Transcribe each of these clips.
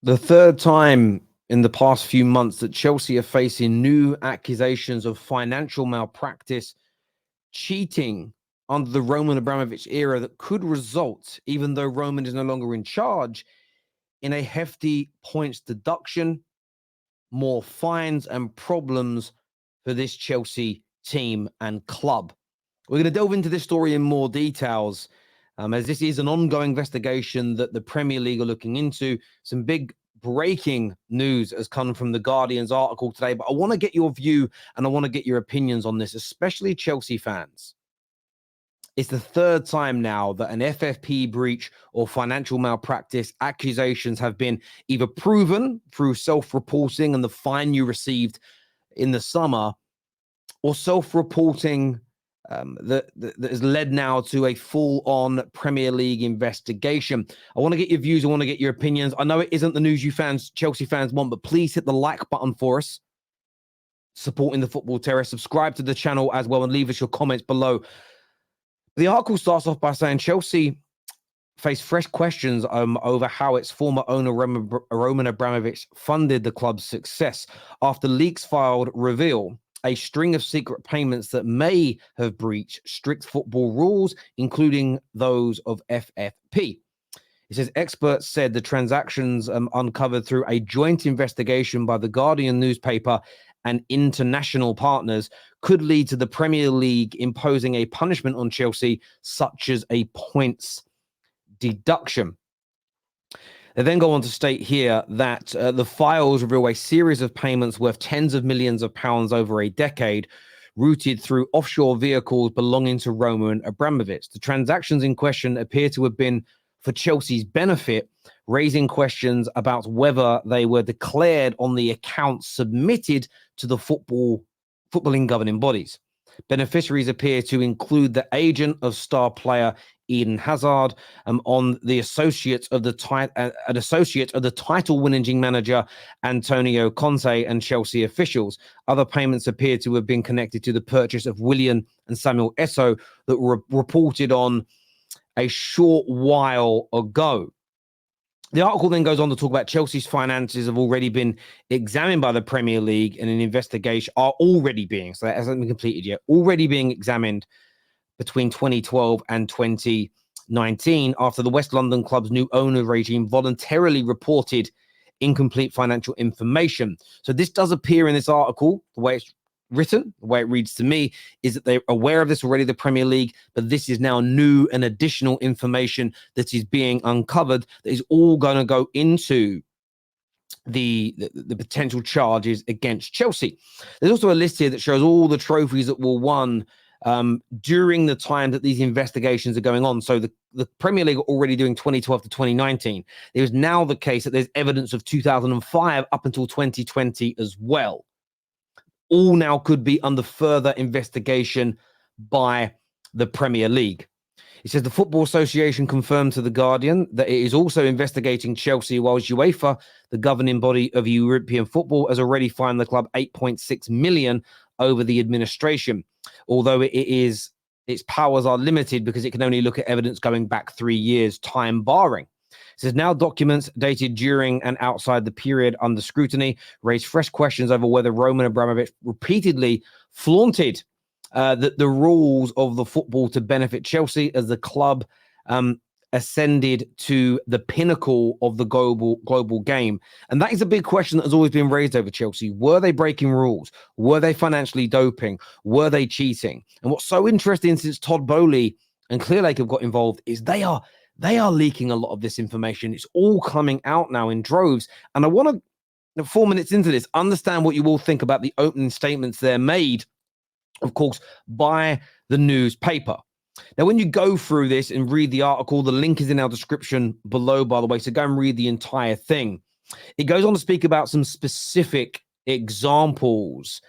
The third time in the past few months that Chelsea are facing new accusations of financial malpractice, cheating under the Roman Abramovich era that could result, even though Roman is no longer in charge, in a hefty points deduction, more fines and problems for this Chelsea team and club. We're going to delve into this story in more details, as this is an ongoing investigation that the Premier League are looking into. Some big breaking news has come from the Guardian's article today, but I want to get your view and I want to get your opinions on this, especially Chelsea fans. It's the third time now that an FFP breach or financial malpractice accusations have been either proven through self-reporting and the fine you received in the summer, or self-reporting that has led now to a full-on Premier League investigation. I want to get your views. I want to get your opinions. I know it isn't the news you fans, Chelsea fans, want, but please hit the like button for us, supporting the Football Terrace. Subscribe to the channel as well and leave us your comments below. The article starts off by saying Chelsea face fresh questions over how its former owner Roman Abramovich funded the club's success after leaks filed reveal a string of secret payments that may have breached strict football rules, including those of FFP. It says experts said the transactions uncovered through a joint investigation by the Guardian newspaper and international partners could lead to the Premier League imposing a punishment on Chelsea, such as a points deduction. They then go on to state here that the files reveal a series of payments worth tens of millions of pounds over a decade, routed through offshore vehicles belonging to Roman Abramovich. The transactions in question appear to have been for Chelsea's benefit, raising questions about whether they were declared on the accounts submitted to the footballing governing bodies. Beneficiaries appear to include the agent of star player Eden Hazard, on the associate of the title-winning manager Antonio Conte, and Chelsea officials. Other payments appear to have been connected to the purchase of Willian and Samuel Eto'o that were reported on a short while ago. The article then goes on to talk about Chelsea's finances have already been examined by the Premier League, and an investigation are already being, so that hasn't been completed yet, already being examined between 2012 and 2019 after the West London club's new owner regime voluntarily reported incomplete financial information. So this does appear in this article, the way it's written, the way it reads to me, is that they're aware of this already, the Premier League, but this is now new and additional information that is being uncovered that is all going to go into the potential charges against Chelsea. There's also a list here that shows all the trophies that were won during the time that these investigations are going on. So the Premier League are already doing 2012 to 2019. It is now the case that there's evidence of 2005 up until 2020 as well. All now could be under further investigation by the Premier League. It says the Football Association confirmed to The Guardian that it is also investigating Chelsea, whilst UEFA, the governing body of European football, has already fined the club 8.6 million over the administration, although its powers are limited because it can only look at evidence going back 3 years, time barring. It says now documents dated during and outside the period under scrutiny raise fresh questions over whether Roman Abramovich repeatedly flaunted the rules of the football to benefit Chelsea as the club ascended to the pinnacle of the global game. And that is a big question that has always been raised over Chelsea. Were they breaking rules? Were they financially doping? Were they cheating? And what's so interesting since Todd Bowley and Clearlake have got involved is they are leaking a lot of this information. It's all coming out now in droves. And I want to, 4 minutes into this, understand what you all think about the opening statements they're made, of course, by the newspaper. Now, when you go through this and read the article, the link is in our description below, by the way, so go and read the entire thing. It goes on to speak about some specific examples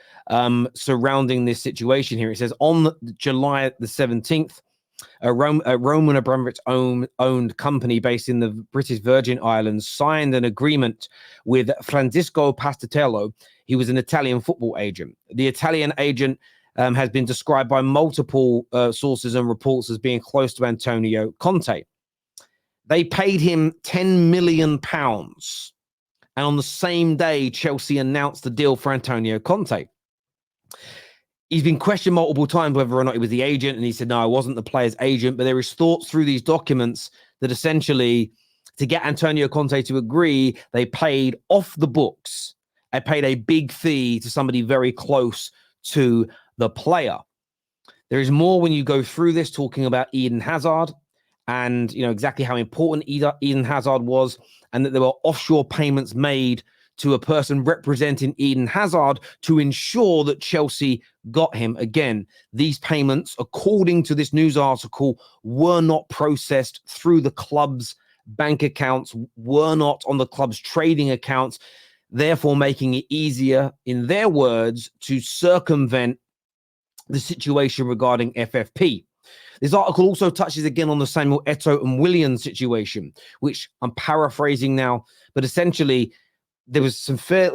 surrounding this situation here. It says on July the 17th, a Roman Abramovich owned company based in the British Virgin Islands signed an agreement with Francisco Pastatello. He was an Italian football agent. The Italian agent has been described by multiple sources and reports as being close to Antonio Conte. They paid him £10 million And on the same day, Chelsea announced the deal for Antonio Conte. He's been questioned multiple times whether or not he was the agent, and he said, no, I wasn't the player's agent. But there is thoughts through these documents that essentially, to get Antonio Conte to agree, they paid off the books. They paid a big fee to somebody very close to the player. There is more when you go through this, talking about Eden Hazard and, you know, exactly how important Eden Hazard was, and that there were offshore payments made to a person representing Eden Hazard to ensure that Chelsea got him. Again, these payments, according to this news article, were not processed through the club's bank accounts, were not on the club's trading accounts, therefore making it easier, in their words, to circumvent the situation regarding FFP. This article also touches again on the Samuel Eto'o and Willian situation, which I'm paraphrasing now, but essentially there was some fair.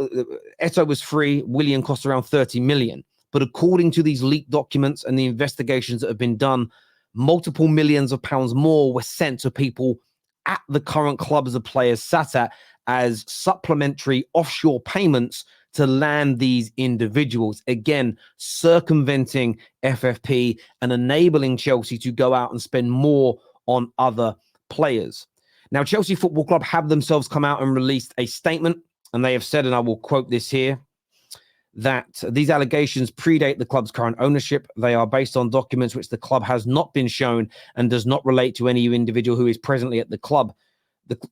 Eto'o was free. Willian cost around 30 million. But according to these leaked documents and the investigations that have been done, multiple millions of pounds more were sent to people at the current clubs the players sat at as supplementary offshore payments to land these individuals. Again, circumventing FFP and enabling Chelsea to go out and spend more on other players. Now, Chelsea Football Club have themselves come out and released a statement, and they have said, and I will quote this here, that these allegations predate the club's current ownership. They are based on documents which the club has not been shown and does not relate to any individual who is presently at the club.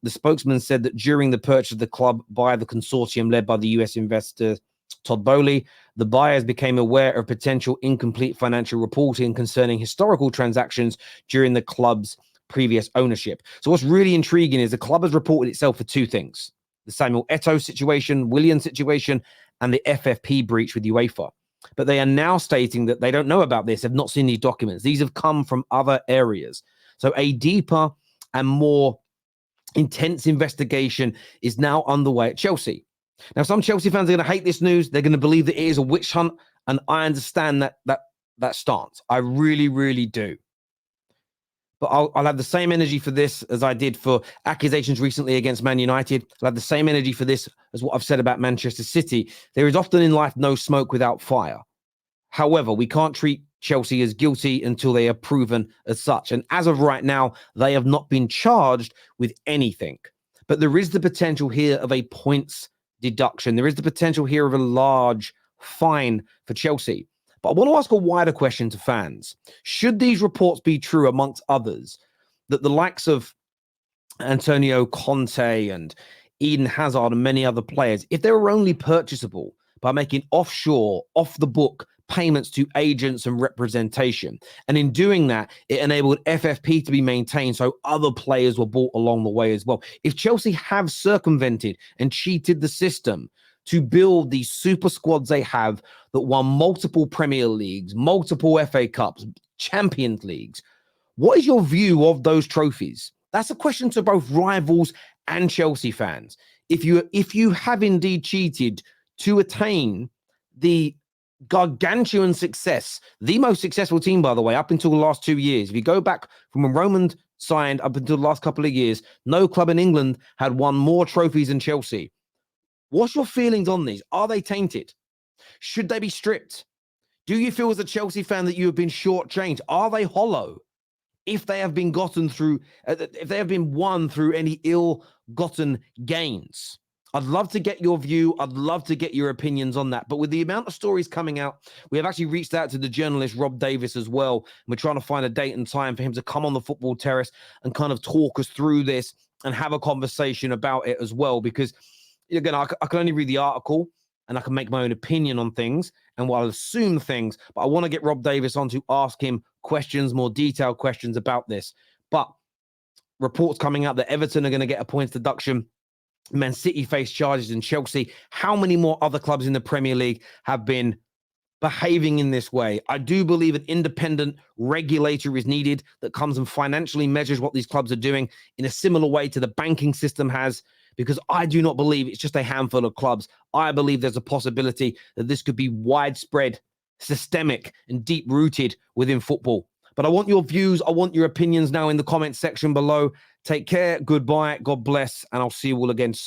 The spokesman said that during the purchase of the club by the consortium led by the US investor Todd Boehly, the buyers became aware of potential incomplete financial reporting concerning historical transactions during the club's previous ownership. So what's really intriguing is the club has reported itself for two things: the Samuel Eto'o situation, Willian situation, and the FFP breach with UEFA. But they are now stating that they don't know about this, have not seen these documents. These have come from other areas. So a deeper and more intense investigation is now underway at Chelsea. Now, some Chelsea fans are going to hate this news. They're going to believe that it is a witch hunt, and I understand that stance. I really, really do. But I'll have the same energy for this as I did for accusations recently against Man United. I'll have the same energy for this as what I've said about Manchester City. There is often in life no smoke without fire. However, we can't treat Chelsea as guilty until they are proven as such. And as of right now, they have not been charged with anything. But there is the potential here of a points deduction. There is the potential here of a large fine for Chelsea. But I want to ask a wider question to fans. Should these reports be true, amongst others, that the likes of Antonio Conte and Eden Hazard and many other players, if they were only purchasable by making offshore, off-the-book payments to agents and representation, and in doing that, it enabled FFP to be maintained so other players were bought along the way as well. If Chelsea have circumvented and cheated the system to build these super squads they have that won multiple Premier Leagues, multiple FA Cups, Champions Leagues, what is your view of those trophies? That's a question to both rivals and Chelsea fans. If you have indeed cheated to attain the gargantuan success, the most successful team, by the way, up until the last 2 years. If you go back from when Roman signed up until the last couple of years, no club in England had won more trophies than Chelsea. What's your feelings on these? Are they tainted? Should they be stripped? Do you feel as a Chelsea fan that you have been shortchanged? Are they hollow? If they have been if they have been won through any ill-gotten gains? I'd love to get your view. I'd love to get your opinions on that. But with the amount of stories coming out, we have actually reached out to the journalist Rob Davis as well. And we're trying to find a date and time for him to come on the Football Terrace and kind of talk us through this and have a conversation about it as well. Because, again, I can only read the article and I can make my own opinion on things and I'll assume things. But I want to get Rob Davis on to ask him questions, more detailed questions about this. But reports coming out that Everton are going to get a points deduction. Man City face charges in Chelsea. How many more other clubs in the Premier League have been behaving in this way? I do believe an independent regulator is needed that comes and financially measures what these clubs are doing in a similar way to the banking system has, because I do not believe it's just a handful of clubs. I believe there's a possibility that this could be widespread, systemic, and deep-rooted within football. But I want your views. I want your opinions now in the comments section below. Take care. Goodbye. God bless. And I'll see you all again soon.